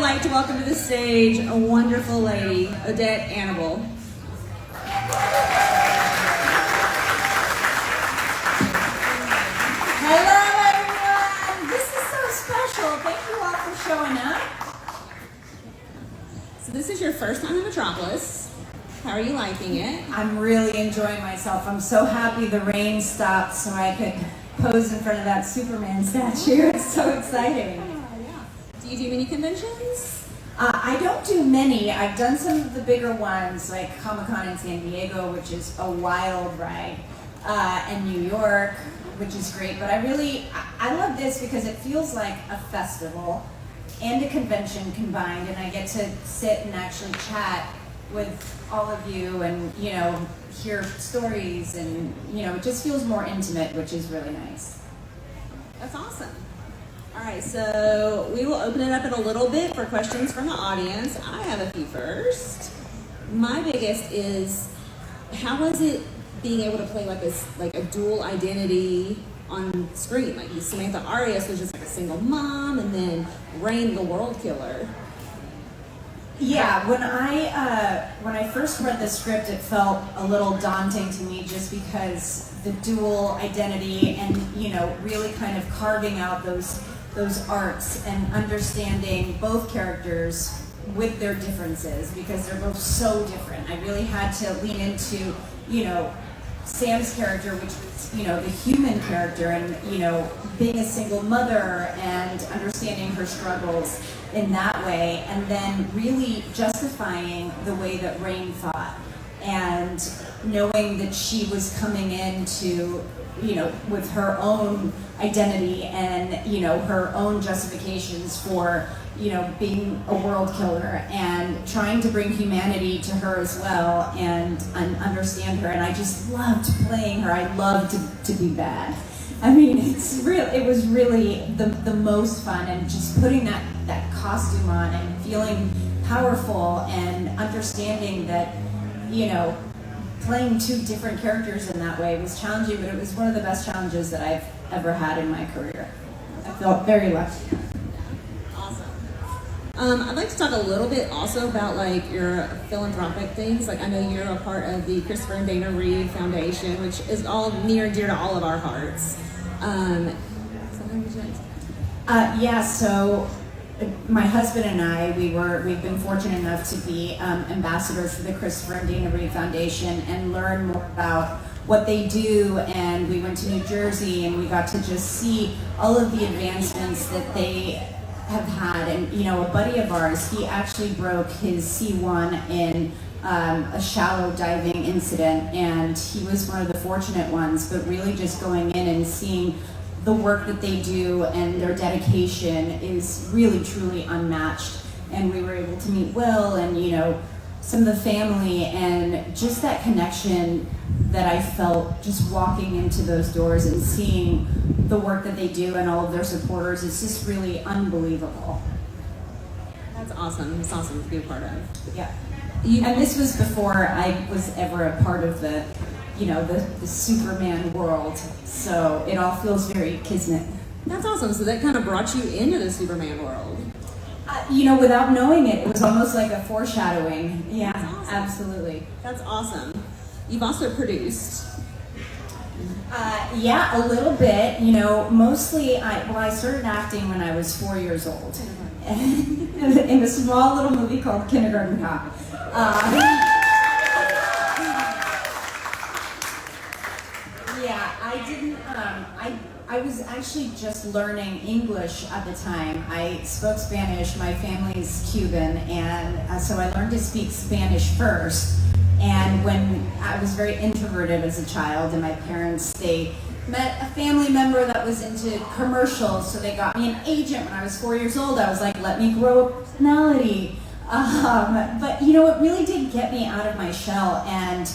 like to welcome to the stage a wonderful lady, Odette Annable. Hello, everyone. This is so special. Thank you all for showing up. So this is your first time in Metropolis. How are you liking it? I'm really enjoying myself. I'm so happy the rain stopped so I could pose in front of that Superman statue. It's so exciting. Do you do many conventions? I don't do many. I've done some of the bigger ones, like Comic-Con in San Diego, which is a wild ride, and New York, which is great. But I love this because it feels like a festival and a convention combined, and I get to sit and actually chat with all of you and, hear stories, and, it just feels more intimate, which is really nice. That's awesome. All right, so we will open it up in a little bit for questions from the audience. I have a few first. My biggest is, how was it being able to play like a dual identity on screen? Like Samantha Arias was just like a single mom, and then Rain the world killer. Yeah, when I first read the script, it felt a little daunting to me, just because the dual identity and really kind of carving out those arcs and understanding both characters with their differences, because they're both so different. I really had to lean into Sam's character, which was the human character, and being a single mother and understanding her struggles in that way, and then really justifying the way that Rain thought, and knowing that she was coming into with her own identity and her own justifications for being a world killer, and trying to bring humanity to her as well, and understand her. And I just loved playing her. I loved to be bad. I mean, it was really the most fun, and just putting that costume on and feeling powerful and understanding that, playing two different characters in that way was challenging, but it was one of the best challenges that I've ever had in my career. I felt very lucky. Awesome. I'd like to talk a little bit also about your philanthropic things. I know you're a part of the Christopher and Dana Reeve Foundation, which is all near and dear to all of our hearts. So my husband and I, we've been fortunate enough to be ambassadors for the Christopher and Dana Reeve Foundation and learn more about what they do. And we went to New Jersey and we got to just see all of the advancements that they have had. And a buddy of ours, he actually broke his C1 in a shallow diving incident, and he was one of the fortunate ones. But really just going in and seeing the work that they do and their dedication is really truly unmatched. And we were able to meet Will and some of the family, and just that connection that I felt just walking into those doors and seeing the work that they do and all of their supporters is just really unbelievable. That's awesome. It's awesome to be a part of. Yeah. And this was before I was ever a part of the Superman world, so it all feels very kismet. That's awesome. So that kind of brought you into the Superman world. Without knowing it, it was almost like a foreshadowing. Yeah, awesome. Absolutely. That's awesome. You've also produced. Yeah, a little bit. Mostly, I started acting when I was 4 years old, in a small little movie called Kindergarten Cop. I was actually just learning English at the time. I spoke Spanish. My family's Cuban, and so I learned to speak Spanish first. And when I was very introverted as a child, and my parents, they met a family member that was into commercials, so they got me an agent when I was 4 years old. I was like, let me grow a personality. But it really did get me out of my shell, and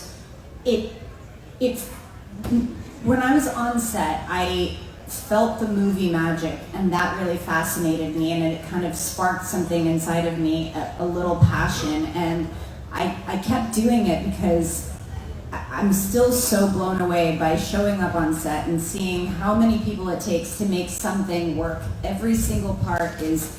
when I was on set, I felt the movie magic, and that really fascinated me, and it kind of sparked something inside of me, a little passion, and I kept doing it because I'm still so blown away by showing up on set and seeing how many people it takes to make something work. Every single part is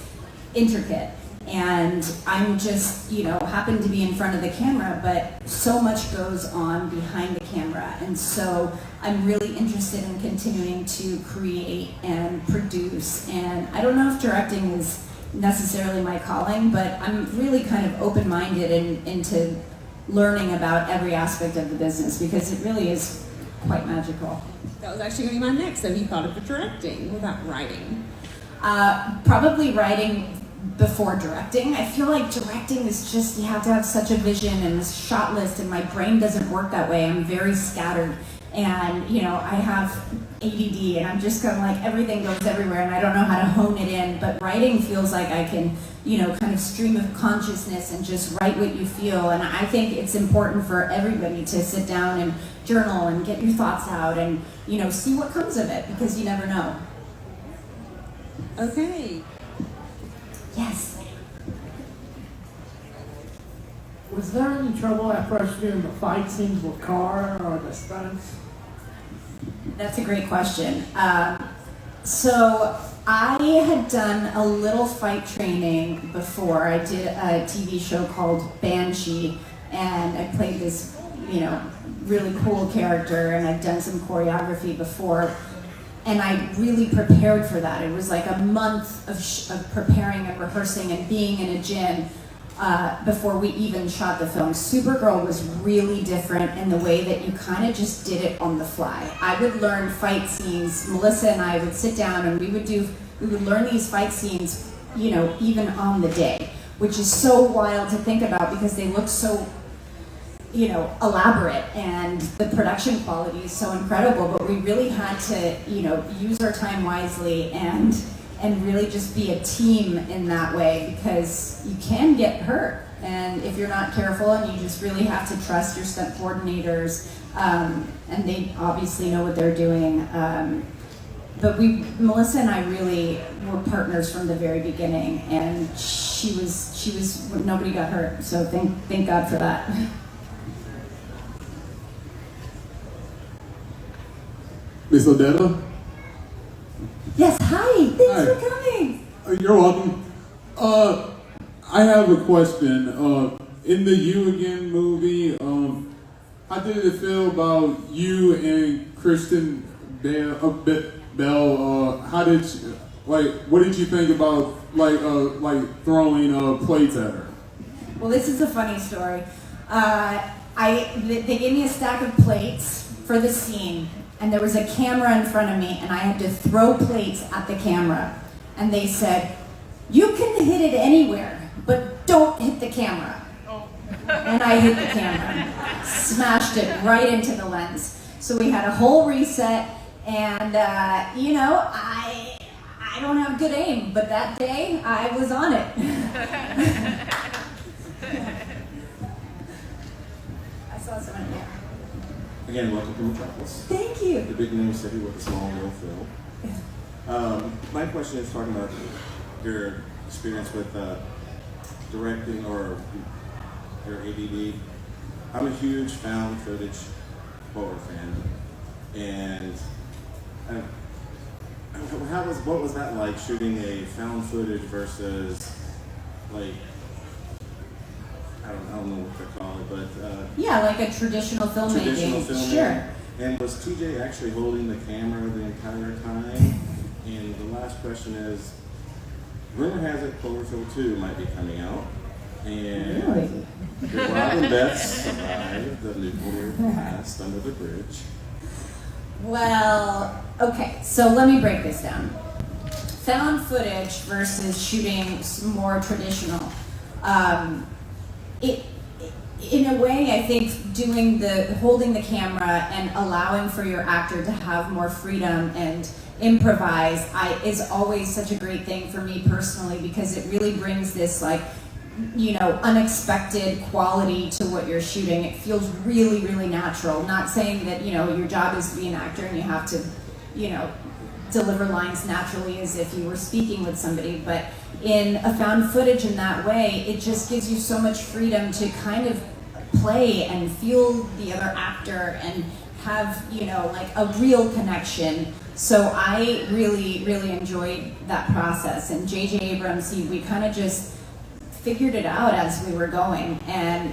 intricate, And I'm just, happen to be in front of the camera, but so much goes on behind the camera. And so I'm really interested in continuing to create and produce. And I don't know if directing is necessarily my calling, but I'm really kind of open-minded into learning about every aspect of the business, because it really is quite magical. That was actually going to be my next. Have you thought of directing? What about writing? Probably writing before directing. I feel like directing is just, you have to have such a vision and a shot list, and my brain doesn't work that way. I'm very scattered, and I have ADD, and I'm just kind of like, everything goes everywhere and I don't know how to hone it in. But writing feels like I can, kind of stream of consciousness and just write what you feel. And I think it's important for everybody to sit down and journal and get your thoughts out and, see what comes of it, because you never know. Okay. Yes. Was there any trouble at first doing the fight scenes with car or the stunts? That's a great question. So I had done a little fight training before. I did a TV show called Banshee, and I played this, really cool character, and I'd done some choreography before. And I really prepared for that. It was like a month of preparing and rehearsing and being in a gym before we even shot the film. Supergirl was really different in the way that you kind of just did it on the fly. I would learn fight scenes. Melissa and I would sit down and we would learn these fight scenes, even on the day, which is so wild to think about because they look so elaborate and the production quality is so incredible, but we really had to, use our time wisely and really just be a team in that way, because you can get hurt. And if you're not careful, and you just really have to trust your stunt coordinators, and they obviously know what they're doing. But Melissa and I really were partners from the very beginning, and she was nobody got hurt. So thank God for that. Miss Odette? Yes, hi. Thanks Hi. for coming. You're welcome. I have a question. In the You Again movie, how did it feel about you and Kristen Bell? How did you, what did you think about throwing plates at her? Well, this is a funny story. They gave me a stack of plates for the scene, and there was a camera in front of me, and I had to throw plates at the camera. And they said, "You can hit it anywhere, but don't hit the camera." And I hit the camera, smashed it right into the lens. So we had a whole reset, and I don't have good aim, but that day I was on it. I saw someone here. Again, welcome to Metropolis. Thank you. The big name city with a small little film. My question is talking about your experience with directing or your ADD. I'm a huge found footage horror fan, and what was that like, shooting a found footage versus I don't know what to call it, but yeah, like a traditional filmmaking. Sure. And was TJ actually holding the camera the entire time? And the last question is, rumor has it Cloverfield 2 might be coming out. And Really? did Robin Beth survive the nuclear blast under the bridge? Well, okay, so let me break this down. Found footage versus shooting more traditional. In a way, I think holding the camera and allowing for your actor to have more freedom and improvise is always such a great thing for me personally, because it really brings this unexpected quality to what you're shooting. It feels really, really natural. Not saying that, your job is to be an actor and you have to, deliver lines naturally as if you were speaking with somebody, but in a found footage in that way, it just gives you so much freedom to kind of play and feel the other actor and have, a real connection. So I really, really enjoyed that process. And J.J. Abrams, we kind of just figured it out as we were going, and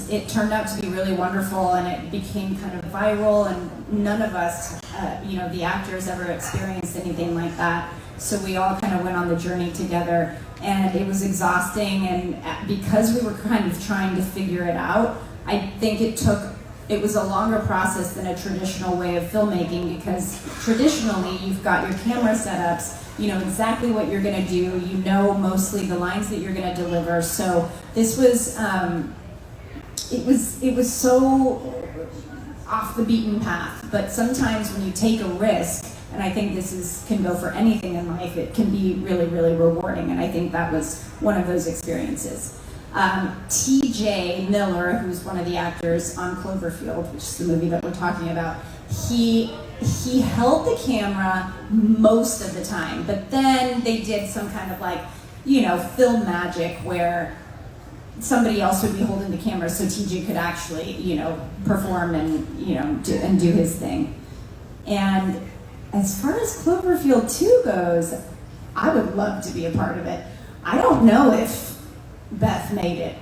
it turned out to be really wonderful, and it became kind of viral, and none of us, the actors ever experienced anything like that. So we all kind of went on the journey together, and it was exhausting, and because we were kind of trying to figure it out, I think it was a longer process than a traditional way of filmmaking, because traditionally you've got your camera setups, you know exactly what you're going to do, you know mostly the lines that you're going to deliver. So this was, it was so off the beaten path. But sometimes when you take a risk, and I think can go for anything in life, it can be really, really rewarding. And I think that was one of those experiences. TJ Miller, who's one of the actors on Cloverfield, which is the movie that we're talking about, he held the camera most of the time, but then they did some kind of film magic where somebody else would be holding the camera so TJ could actually, perform and, do his thing. And as far as Cloverfield 2 goes, I would love to be a part of it. I don't know if Beth made it.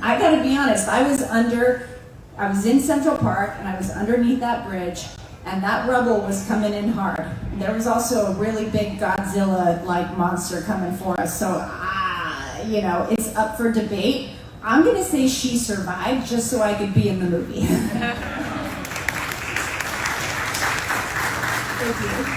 I gotta be honest, I was in Central Park and I was underneath that bridge, and that rubble was coming in hard. There was also a really big Godzilla-like monster coming for us, so it's up for debate. I'm gonna say she survived just so I could be in the movie. Thank you.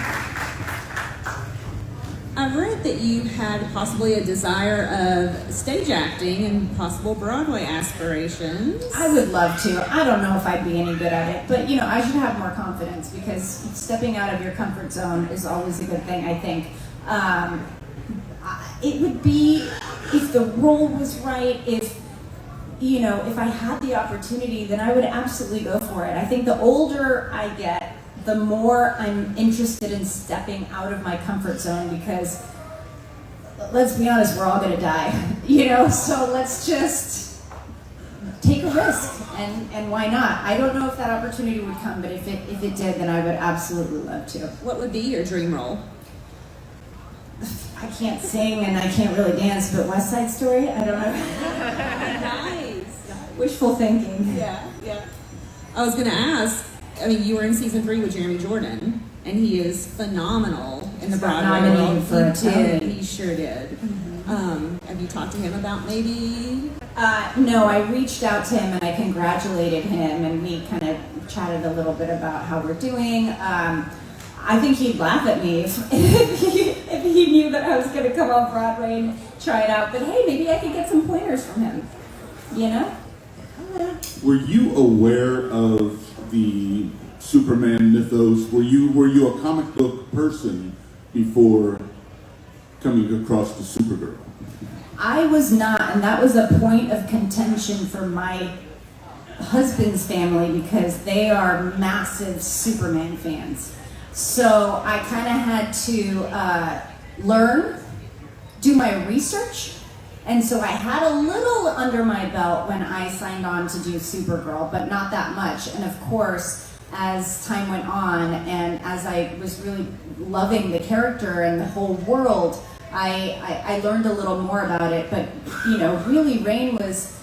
I've read that you had possibly a desire of stage acting and possible Broadway aspirations. I would love to. I don't know if I'd be any good at it, but I should have more confidence, because stepping out of your comfort zone is always a good thing, I think. It would be, if the role was right, if I had the opportunity, then I would absolutely go for it. I think the older I get, the more I'm interested in stepping out of my comfort zone, because let's be honest, we're all gonna die, so let's just take a risk, and why not? I don't know if that opportunity would come, but if it did, then I would absolutely love to. What would be your dream role? I can't sing and I can't really dance, but West Side Story, I don't know. Nice. Wishful thinking. Yeah. I was gonna ask, you were in season 3 with Jeremy Jordan, and he is phenomenal in the Broadway role. He sure did. Mm-hmm. Have you talked to him about maybe? No, I reached out to him and I congratulated him, and we kind of chatted a little bit about how we're doing. I think he'd laugh at me if he knew that I was going to come on Broadway and try it out. But hey, maybe I could get some pointers from him. Were you aware of the Superman mythos? Were you a comic book person before coming across the Supergirl? I was not, and that was a point of contention for my husband's family, because they are massive Superman fans. So I kind of had to learn, do my research, and so I had a little under my belt when I signed on to do Supergirl, but not that much. And of course, as time went on, and as I was really loving the character and the whole world, I learned a little more about it. But really, Rain was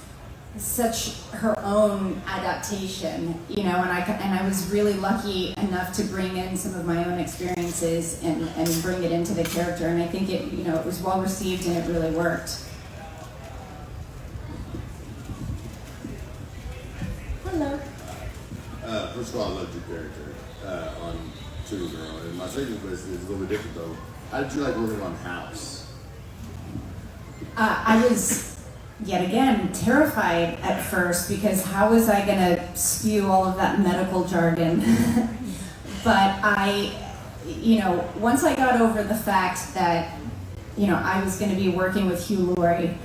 such her own adaptation, and I was really lucky enough to bring in some of my own experiences and bring it into the character, and I think it was well received and it really worked. Hello. First of all, I loved your character on Supergirl, and my second question is a little bit different though. How did you like working on House? I was, yet again, terrified at first, because how was I going to spew all of that medical jargon? But once I got over the fact that, I was going to be working with Hugh Laurie,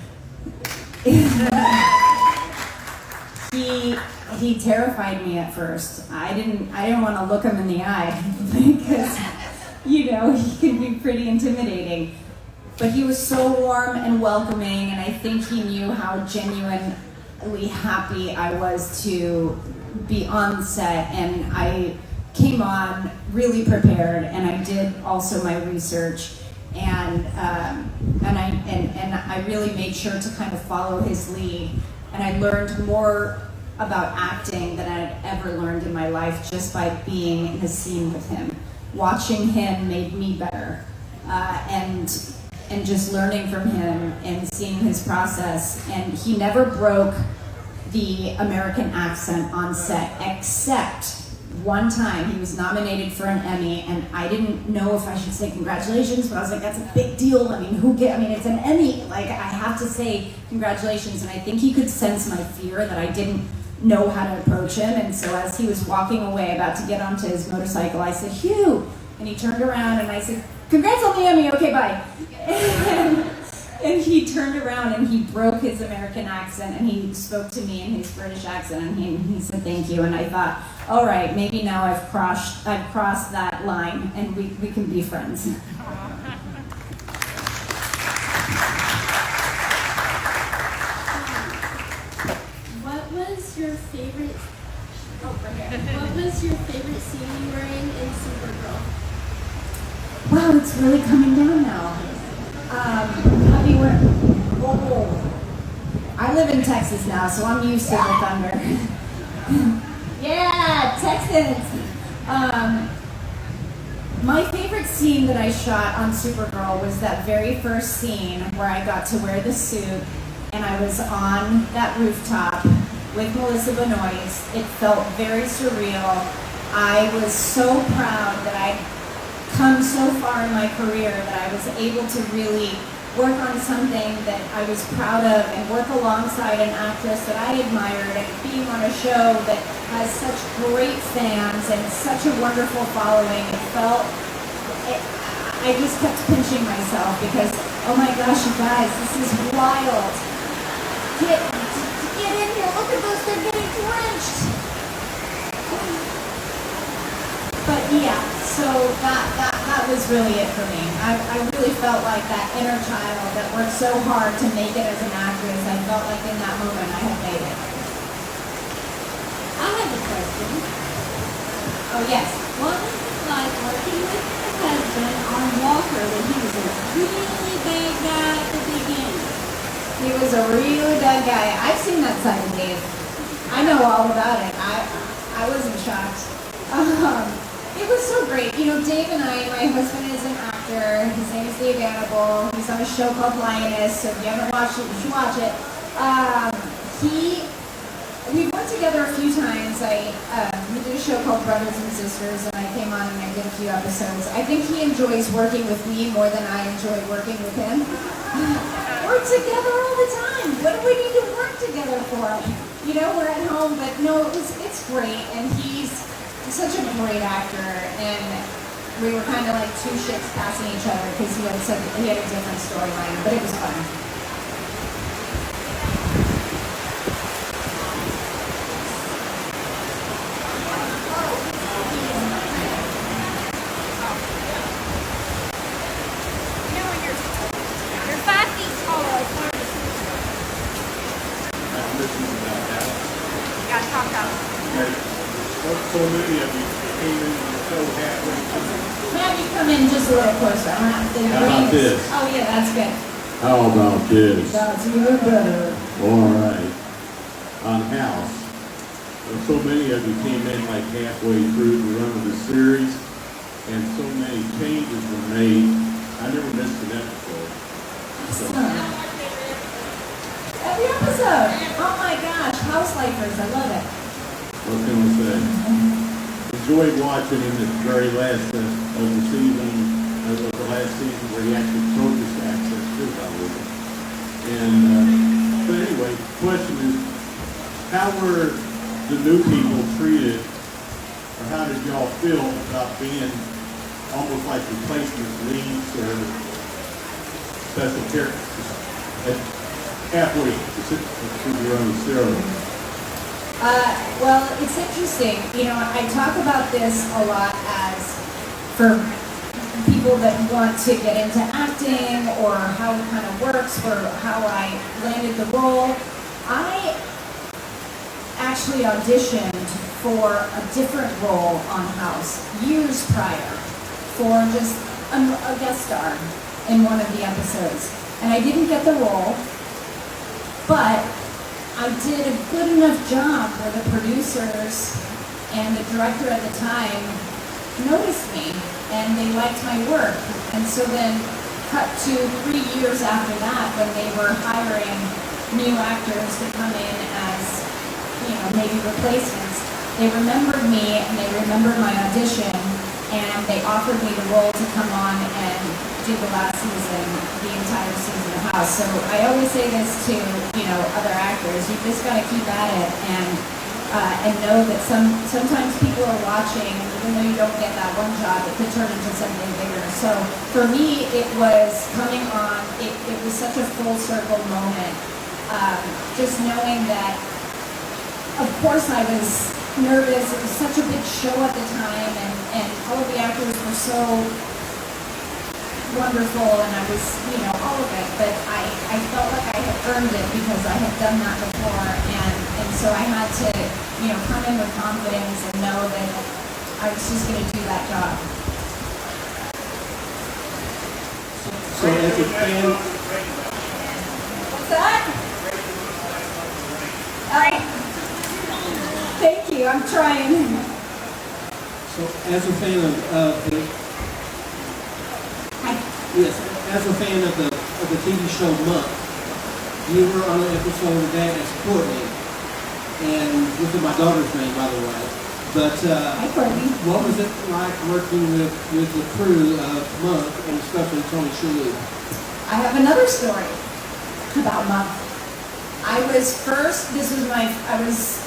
he terrified me at first. I didn't want to look him in the eye, because, he could be pretty intimidating. But he was so warm and welcoming, and I think he knew how genuinely happy I was to be on set, and I came on really prepared, and I did also my research, and I really made sure to kind of follow his lead, and I learned more about acting than I had ever learned in my life just by being in a scene with him. Watching him made me better, and just learning from him and seeing his process. And he never broke the American accent on set, except one time he was nominated for an Emmy, and I didn't know if I should say congratulations, but I was like, that's a big deal. I mean, it's an Emmy. Like, I have to say congratulations. And I think he could sense my fear that I didn't know how to approach him. And so as he was walking away, about to get onto his motorcycle, I said, Hugh. And he turned around and I said, congrats on the Emmy, okay, bye. And he turned around and he broke his American accent and he spoke to me in his British accent, and he said thank you. And I thought, all right, maybe now I've crossed that line and we can be friends. What was your favorite? What was your favorite scene you were in Supergirl? Wow, it's really coming down now. I live in Texas now, so I'm used to the thunder. Yeah, Texans! My favorite scene that I shot on Supergirl was that very first scene where I got to wear the suit and I was on that rooftop with Melissa Benoist. It felt very surreal. I was so proud that I'd come so far in my career that I was able to really work on something that I was proud of and work alongside an actress that I admired, and being on a show that has such great fans and such a wonderful following. I just kept pinching myself because, oh my gosh, you guys, this is wild. Get in here, look at this, they're getting drenched. But yeah, so that was really it for me. I really felt like that inner child that worked so hard to make it as an actress. I felt like in that moment I had made it. I have a question. Oh yes. What was it like working with your husband on Walker when he was a really bad guy at the beginning? He was a really bad guy. I've seen that side of Dave. I know all about it. I wasn't shocked. It was so great. You know, Dave and my husband is an actor. His name is Odette Annable. He's on a show called Lioness, so if you haven't watched it, you should watch it. We worked together a few times. We did a show called Brothers and Sisters, and I came on and I did a few episodes. I think he enjoys working with me more than I enjoy working with him. We're together all the time. What do we need to work together for? You know, we're at home, but no, it's great, and he's such a great actor, and we were kind of like two ships passing each other because he had a different storyline, but it was fun. You're 5 feet taller. It's hard to see. You gotta talk about So many of you came in so halfway through. Have you come in just a little closer? How about this? Oh yeah, that's good. How about this? That's even better. All right. On House, so many of you came in like halfway through the run of the series, and so many changes were made. I never missed an episode. So, Every episode. Oh my gosh, House Lifers, I love it. what can I say? Enjoyed watching him at the very last of the season, of the last season where he actually focused access to Hollywood. And but anyway, the question is, how were the new people treated, or how did y'all feel about being almost like replacement leads or special characters at halfway through your own series? Well, it's interesting. You know, I talk about this a lot as for people that want to get into acting or how it kind of works, for how I landed the role. I actually auditioned for a different role on House years prior for just a guest star in one of the episodes. and I didn't get the role, but I did a good enough job where the producers and the director at the time noticed me, and they liked my work. And so then, cut to 3 years after that, when they were hiring new actors to come in as, maybe replacements, they remembered me and they remembered my audition, and they offered me the role to come on and do the last season, the entire season of House. So I always say this to, other actors, you just gotta keep at it and know that sometimes people are watching, even though you don't get that one job, it could turn into something bigger. So for me, it was coming on, it was such a full circle moment. Just knowing that, of course I was nervous, it was such a big show at the time, and all of the actors were so wonderful, and I was, all of it, but I felt like I had earned it because I had done that before, and so I had to, come in with confidence and know that I was just going to do that job. So as a fan, What's that? Thank you, I'm trying. so as a fan of the TV show Monk, you were on an episode of that as Courtney, and this is my daughter's name, by the way. But Hi, Courtney. what was it like working with the crew of Monk, and especially Tony Shalhoub? I have another story about Monk. I was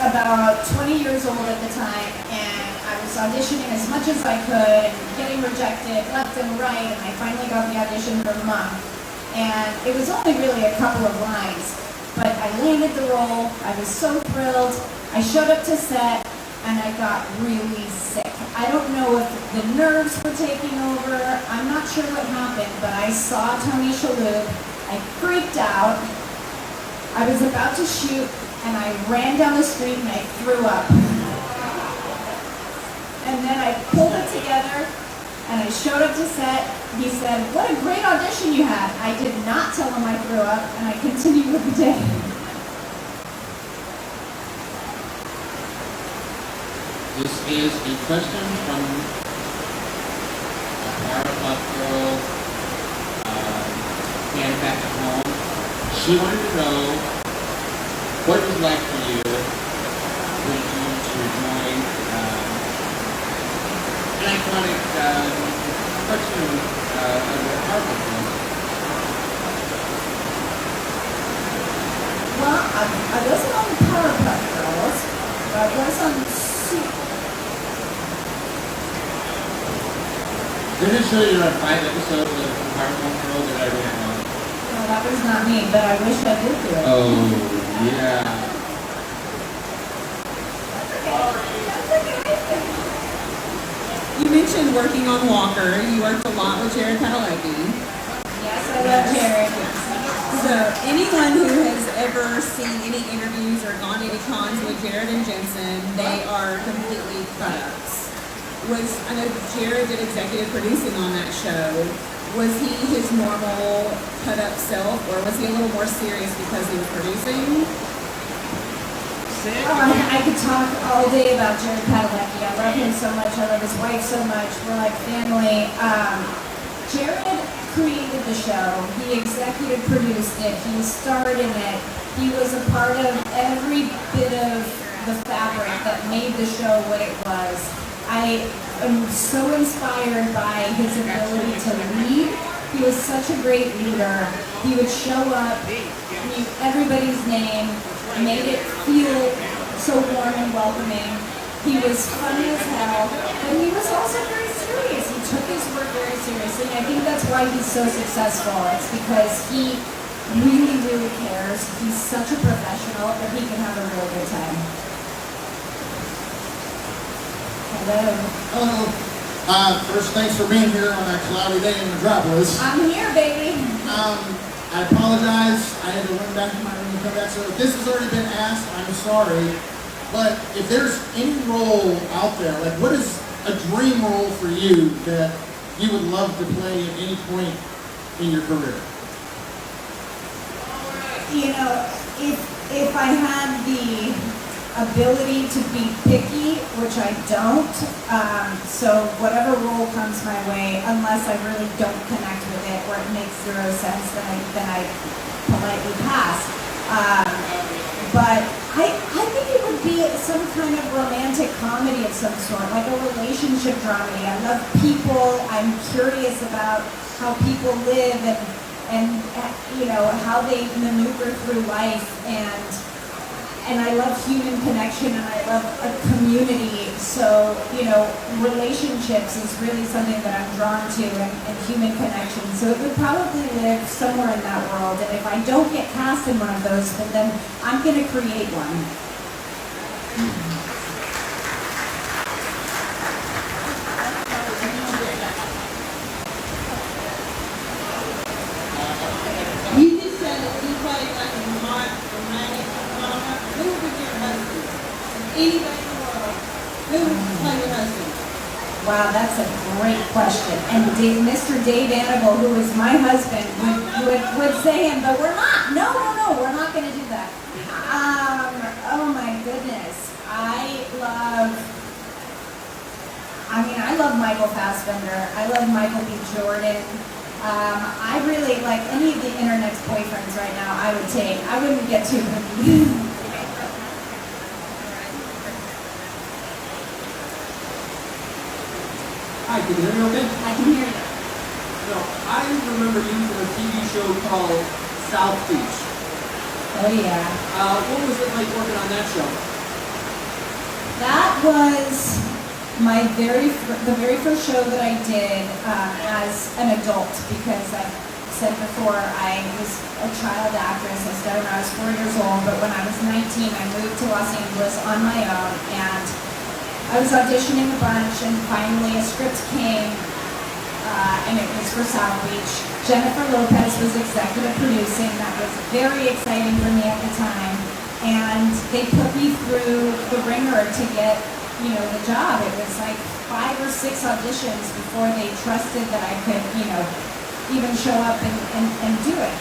about 20 years old at the time, and I was auditioning as much as I could, getting rejected left and right, and I finally got the audition for Monk. And it was only really a couple of lines, but I landed the role. I was so thrilled. I showed up to set, and I got really sick. I don't know if the nerves were taking over. I'm not sure what happened, but I saw Tony Shalhoub. I freaked out. I was about to shoot, and I ran down the street and I threw up. And then I pulled it together, and I showed up to set. He said, "What a great audition you had." I did not tell him I threw up, and I continued with the day. This is a question from a Powerpuff Girl fan back at home. She wanted to know what it was like for you when you joined an iconic cartoon of the Powerpuff Girls. Well, I wasn't on the Powerpuff Girls, but I was on Did it show you 5 episodes of Powerpuff Girls that I didn't know? No, that was not me, but I wish I did do it. Oh, yeah. You mentioned working on Walker. You worked a lot with Jared Padalecki. Yes, I love Jared. So anyone who has ever seen any interviews or gone to any cons with Jared and Jensen, they are completely cut-ups. I know Jared did executive producing on that show. Was he his normal cut-up self, or was he a little more serious because he was producing? I could talk all day about Jared Padalecki. I love him so much. I love his wife so much. We're like family. Jared created the show. He executive produced it. He starred in it. He was a part of every bit of the fabric that made the show what it was. I am so inspired by his ability to lead. He was such a great leader. He would show up, knew everybody's name, made it feel so warm and welcoming. He was funny as hell, but he was also very serious. He took his work very seriously, and I think that's why he's so successful. It's because he really, really cares. He's such a professional that he can have a real good time. Hello. Hello. First, thanks for being here on a cloudy day in Metropolis. I'm here, baby. I apologize. I had to run back to my room and come back. So if this has already been asked, I'm sorry. But if there's any role out there, like what is a dream role for you that you would love to play at any point in your career? you know, if I had the ability to be picky, which I don't, so whatever role comes my way, unless I really don't connect with it or it makes zero sense, then I politely pass. But I think it would be some kind of romantic comedy of some sort, like a relationship dramedy. I love people. I'm curious about how people live and you know, how they maneuver through life, and I love human connection, and I love a community. So, you know, relationships is really something that I'm drawn to, and human connection. So it would probably live somewhere in that world. And if I don't get cast in one of those, then I'm going to create one. You just said that you played like a romantic drama. Who would be your husband? Anybody in the world. Who would play your husband? Wow, that's a great question. And Mr. Dave Annable, who is my husband, would say him, but we're not. No, we're not going to do that. Oh my goodness. I love Michael Fassbender. I love Michael B. Jordan. I really like any of the internet's boyfriends right now. I would take. I wouldn't get too picky. Hi, can you hear me okay? I can hear you. No, I remember you from a TV show called South Beach. Oh yeah. What was it like working on that show? That was the very first show that I did as an adult, because I said before I was a child actress. I started when I was 4 years old, but when I was 19, I moved to Los Angeles on my own, and I was auditioning a bunch, and finally a script came, and it was for South Beach. Jennifer Lopez was executive producing. That was very exciting for me at the time, and they put me through the ringer to get, you know, the job. It was like 5 or 6 auditions before they trusted that I could, you know, even show up and do it.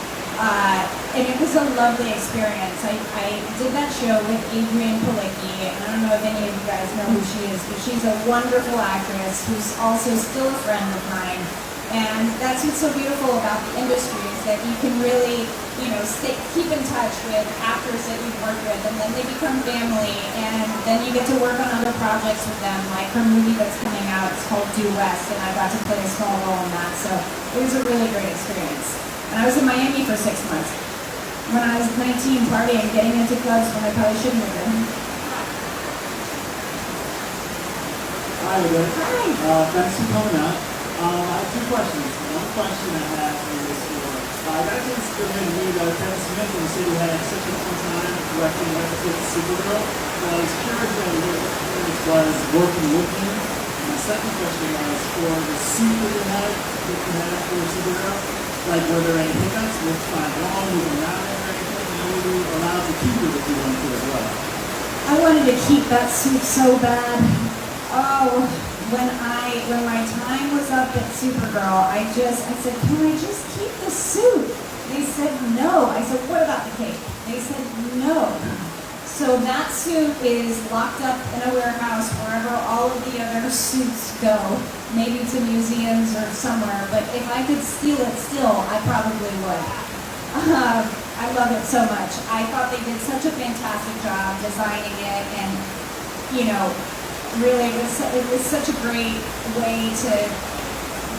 And it was a lovely experience. I did that show with Adrienne Palicki, and I don't know if any of you guys know who she is, but she's a wonderful actress who's also still a friend of mine. And that's what's so beautiful about the industry, is that you can really, you know, keep in touch with actors that you've worked with, and then they become family, and then you get to work on other projects with them, like her movie that's coming out. It's called Due West, and I got to play a small role in that, so it was a really great experience. And I was in Miami for 6 months. When I was 19, partying, getting into clubs when I probably shouldn't have been. Hi, Odette. Hi. Thanks for coming out. I have 2 questions. One question I have is I got to read Kevin Smith and he said he had such a fun time directing an episode of Supergirl. So I was curious what your experience was working with him. And the second question was for the suit that you had for Supergirl. Like, were there any hiccups with flying wrong, moving around and everything? And were you allowed to keep it if you wanted to as well? I wanted to keep that suit so bad. Oh, when my time was up at Supergirl, I said, can I just keep the suit? They said no. I said, what about the cape? They said no. So that suit is locked up in a warehouse wherever all of the other suits go, maybe to museums or somewhere, but if I could steal it still, I probably would. I love it so much. I thought they did such a fantastic job designing it, and, you know, really it was such a great way to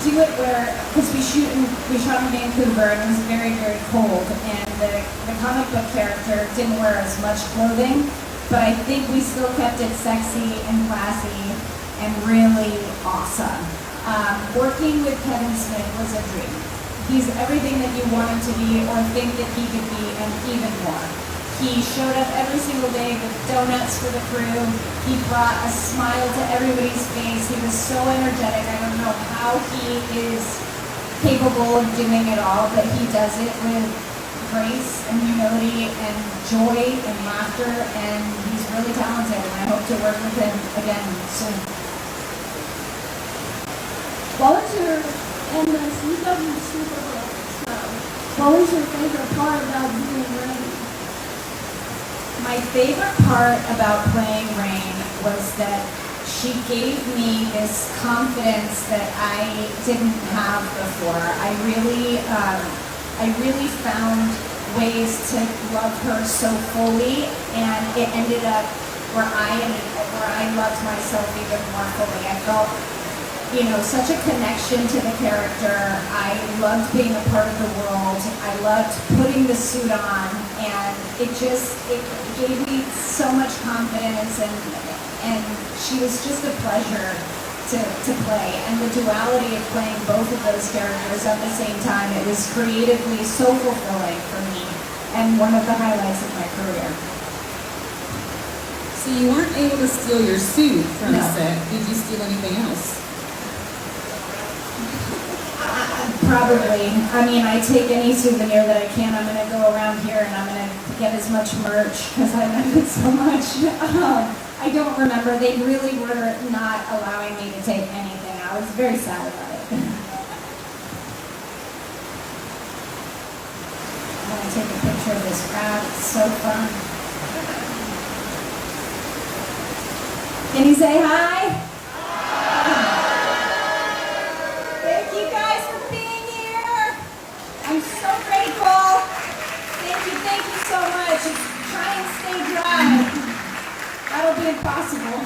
do it, where, because we shot in Vancouver and it was very, very cold, and the comic book character didn't wear as much clothing, but I think we still kept it sexy and classy and really awesome. Working with Kevin Smith was a dream. He's everything that you want him to be or think that he could be, and even more. He showed up every single day with donuts for the crew. He brought a smile to everybody's face. He was so energetic. I don't know how he is capable of doing it all, but he does it with grace and humility and joy and laughter, and he's really talented, and I hope to work with him again soon. What was your, and the season of Supergirl, What was your favorite part about doing Rain? My favorite part about playing Rain was that she gave me this confidence that I didn't have before. I really found ways to love her so fully, and it ended up where I loved myself even more fully. I felt, such a connection to the character. I loved being a part of the world. I loved putting the suit on, and it gave me so much confidence, and she was just a pleasure to play. And the duality of playing both of those characters at the same time, it was creatively so fulfilling for me, and one of the highlights of my career. So you weren't able to steal your suit from No. set. Did you steal anything else? Probably. I mean, I take any souvenir that I can. I'm going to go around here and I'm going to get as much merch because I love it so much. I don't remember. They really were not allowing me to take anything. I was very sad about it. I'm going to take a picture of this crowd. It's so fun. Can you say hi? Thank you guys for being here. I'm so grateful. Thank you so much. Try and stay dry. That'll be impossible.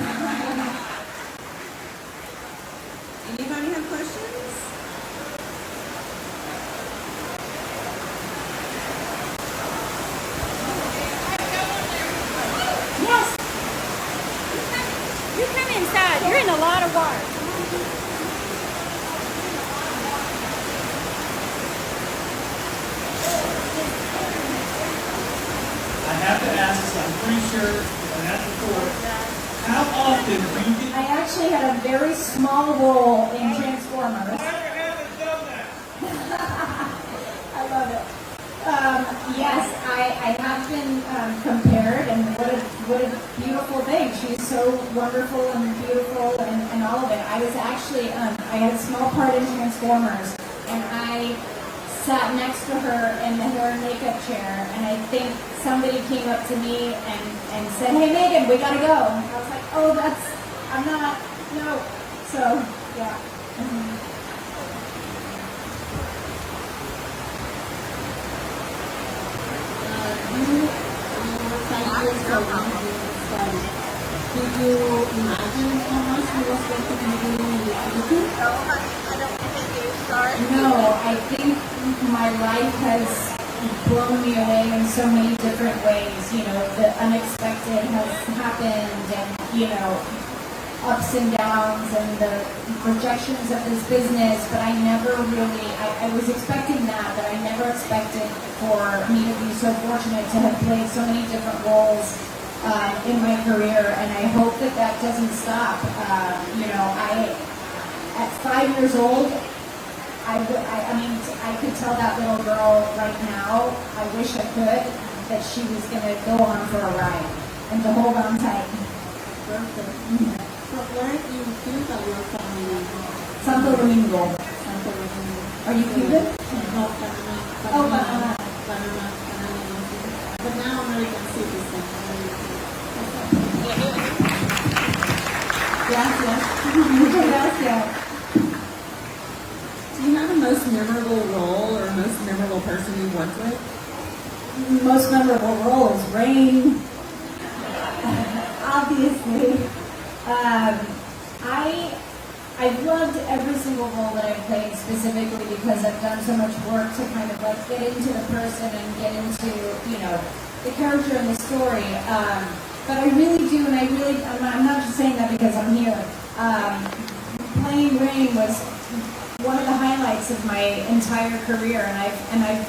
Anybody have questions? Yes. You come inside. You're in a lot of water. I have to ask this, I'm pretty sure I asked before. How often do you get... I actually had a very small role in Transformers. I love it. Yes, I have been compared, and what a beautiful thing. She's so wonderful and beautiful and all of it. I was actually, I had a small part in Transformers, and I sat next to her in the hair and makeup chair, and I think somebody came up to me and said, "Hey Megan, we gotta go." And I was like, "Oh, I'm not, no." So, yeah. Did you imagine how much you was going to be doing in reality? No, I think my life has blown me away in so many different ways. The unexpected has happened, and ups and downs, and the projections of this business. But I never really, I was expecting that, but I never expected for me to be so fortunate to have played so many different roles in my career, and I hope that doesn't stop. At 5 years old, I could tell that little girl right now, I wish I could, that she was going to go on for a ride and to hold on tight. Perfect. So where do you feel that you're from? Santo Domingo. Santo Domingo. Are you Cuban? No, Panama. Oh, Panama. Panama. But now American citizen. Gracias. Muchas gracias. Do you have a most memorable role or most memorable person you've worked with? Most memorable role is Rain. Obviously. I've loved every single role that I've played, specifically because I've done so much work to kind of like get into the person and get into, the character and the story. But I really do, and I'm not just saying that because I'm here. Playing Rain was one of the highlights of my entire career, and I've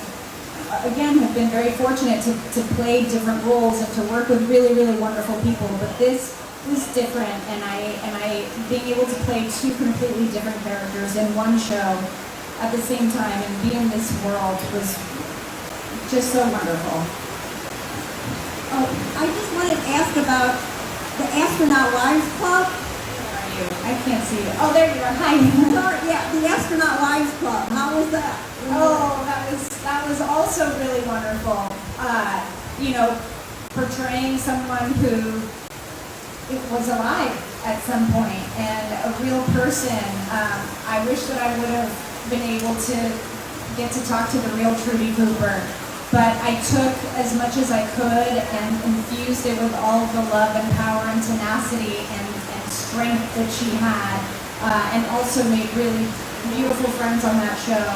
again have been very fortunate to play different roles and to work with really, really wonderful people. But this was different, and I being able to play two completely different characters in one show at the same time and be in this world was just so wonderful. Oh, I just wanted to ask about the Astronaut Wives Club. Where are you? I can't see you. Oh, there you are. Hi. Sorry, yeah, the Astronaut Wives Club. How was that? Oh, that that was also really wonderful. You know, portraying someone who was alive at some point and a real person. I wish that I would have been able to get to talk to the real Trudy Cooper, but I took as much as I could and infused it with all of the love and power and tenacity and strength that she had, and also made really beautiful friends on that show.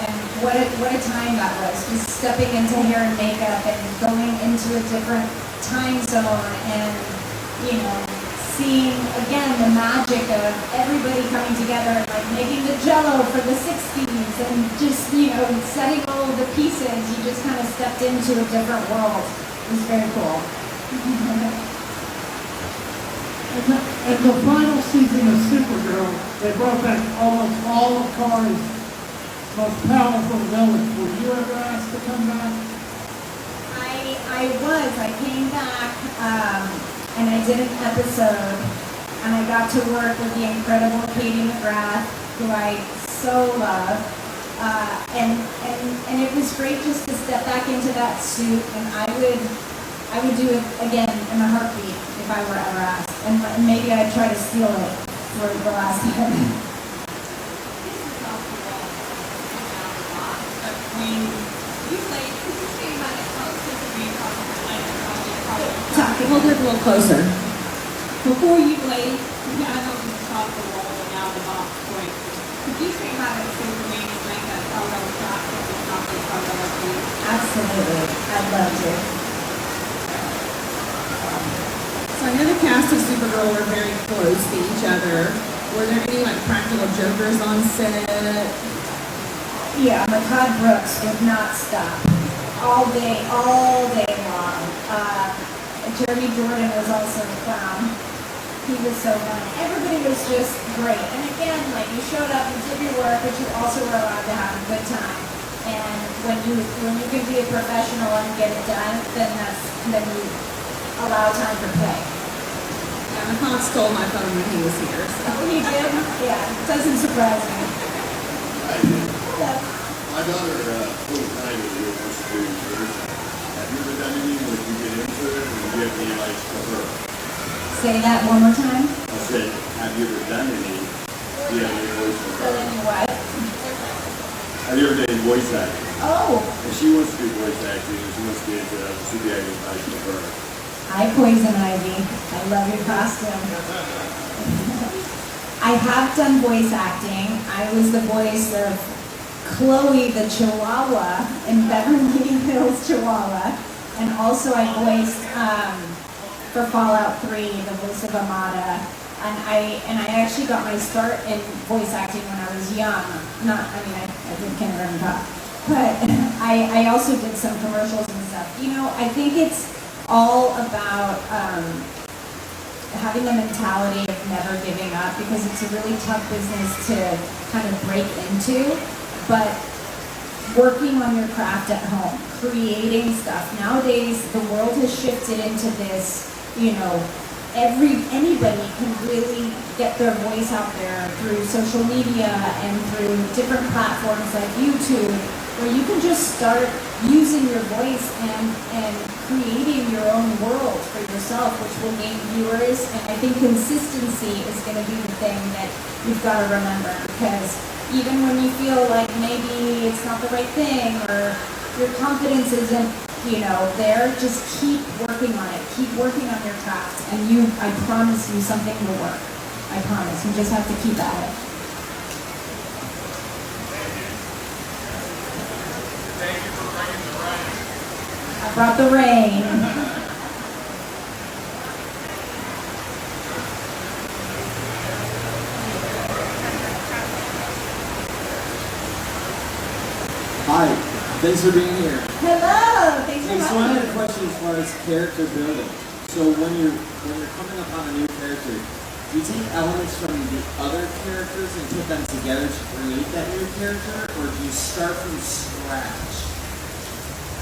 And what a time that was, just stepping into hair and makeup and going into a different time zone and, you know, seeing again the magic of everybody coming together and like making the jello for the 60s and just, you know, setting all of the pieces. You just kind of stepped into a different world. It was very cool. In the final season of Supergirl, they brought back almost all of Kari's most powerful villains. Were you ever asked to come back? I came back, and I did an episode, and I got to work with the incredible Katie McGrath, who I so love, and it was great just to step back into that suit, and I would do it again in a heartbeat if I were ever asked, and maybe I'd try to steal it for the last time. Hold it a little closer. Before you leave, I know you talked the rolling out of the box quick. Could you say how to Superman and make a photo shot of the chocolate photo of you? Absolutely. I'd love to. So I know the cast of Supergirl were very close to each other. Were there any like practical jokers on set? Yeah, Makad Brooks would not stop. All day long. Jeremy Jordan was also the clown. He was so funny. Everybody was just great. And again, like you showed up, you did your work, but you also were allowed to have a good time. And when you can be a professional and get it done, then you allow time for play. Yeah, Makad stole my phone when he was here. So. Oh, he did? Yeah, doesn't surprise me. My daughter, was 9 years wants to do yours. Have you ever done any when you get into it, or do you have any advice for her? Say that one more time. I said, have you ever done any? Do you have any advice for her? Any what? Have you ever done voice acting? Oh. And she wants to do voice acting, and she wants to get into that. Should be having advice for her. Hi, Poison Ivy. I love your costume. I have done voice acting. I was the voice of Chloe the Chihuahua in Beverly Hills Chihuahua, and also I voiced for Fallout 3 the voice of Amada, and I actually got my start in voice acting when I was young. I did kindergarten talk, but I also did some commercials and stuff. You know, I think it's all about having the mentality of never giving up, because it's a really tough business to kind of break into. But working on your craft at home, creating stuff. Nowadays, the world has shifted into this, you know, anybody can really get their voice out there through social media and through different platforms like YouTube, where you can just start using your voice and creating your own world for yourself, which will gain viewers. And I think consistency is going to be the thing that you've got to remember, because even when you feel like maybe it's not the right thing or your confidence isn't, you know, there, just keep working on it. Keep working on your craft, and I promise you something will work. I promise. You just have to keep at it. Thank you for bringing the rain. I brought the rain. Hi, thanks for being here. Hello, thanks for So I having had me. a question as far as character building. So when you're coming up on a new character, do you take elements from the other characters and put them together to create that new character, or do you start from scratch?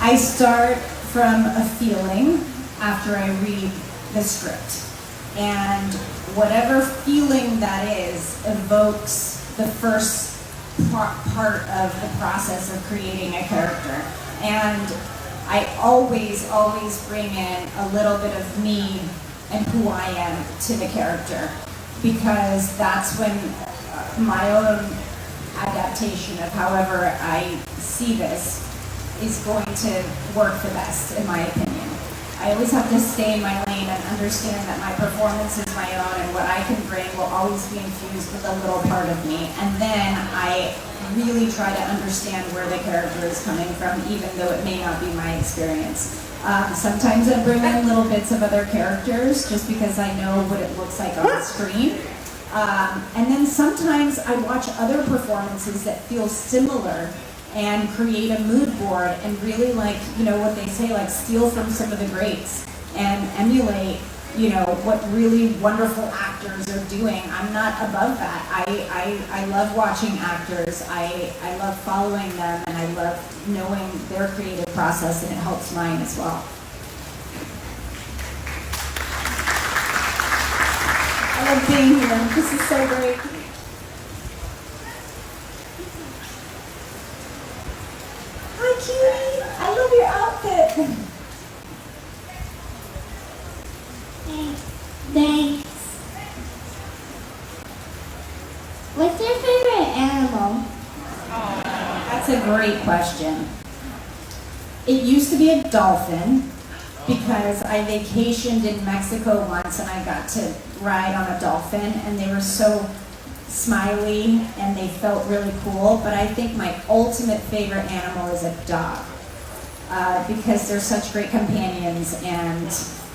I start from a feeling after I read the script. And whatever feeling that is evokes the first part of the process of creating a character. And I always bring in a little bit of me and who I am to the character, because that's when my own adaptation of however I see this is going to work the best, in my opinion. I always have to stay in my lane and understand that my performance is my own, and what I can bring will always be infused with a little part of me. And then I really try to understand where the character is coming from, even though it may not be my experience. Sometimes I bring in little bits of other characters just because I know what it looks like on the screen. And then sometimes I watch other performances that feel similar and create a mood board and really, like, you know what they say, like steal from some of the greats and emulate, you know, what really wonderful actors are doing. I'm not above that. I love watching actors. I love following them, and I love knowing their creative process, and it helps mine as well. I love being here. This is so great. Hi, cutie. I love your outfit. Thanks. What's your favorite animal? That's a great question. It used to be a dolphin because I vacationed in Mexico once and I got to ride on a dolphin, and they were so smiley and they felt really cool. But I think my ultimate favorite animal is a dog because they're such great companions and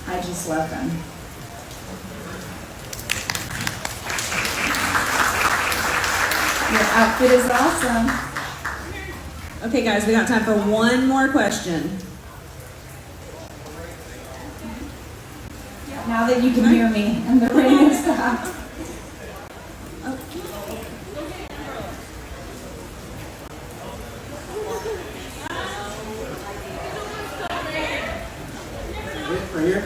I just love them. Your outfit is awesome. Okay, guys, we got time for one more question. Now that you can hear me and the rain has stopped. Right here?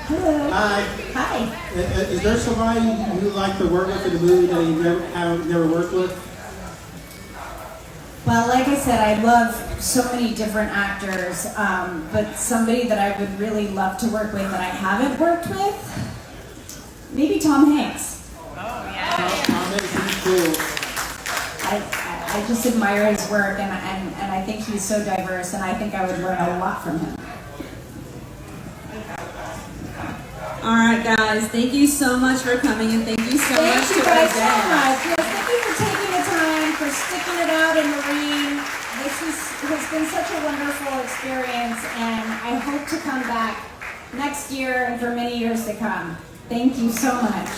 Hello. Hi. Hi. Is there somebody you like to work with in the movie that you never worked with? Well, like I said, I love so many different actors, but somebody that I would really love to work with that I haven't worked with, maybe Tom Hanks. Oh, yeah. Tom Hanks is cool. I just admire his work, and I think he's so diverse, and I think I would learn a lot from him. All right, guys, thank you so much for coming, and thank you so much Thank to you guys so Odette. much. Yes, thank you for taking the time, for sticking it out in the rain. This has been such a wonderful experience, and I hope to come back next year and for many years to come. Thank you so much.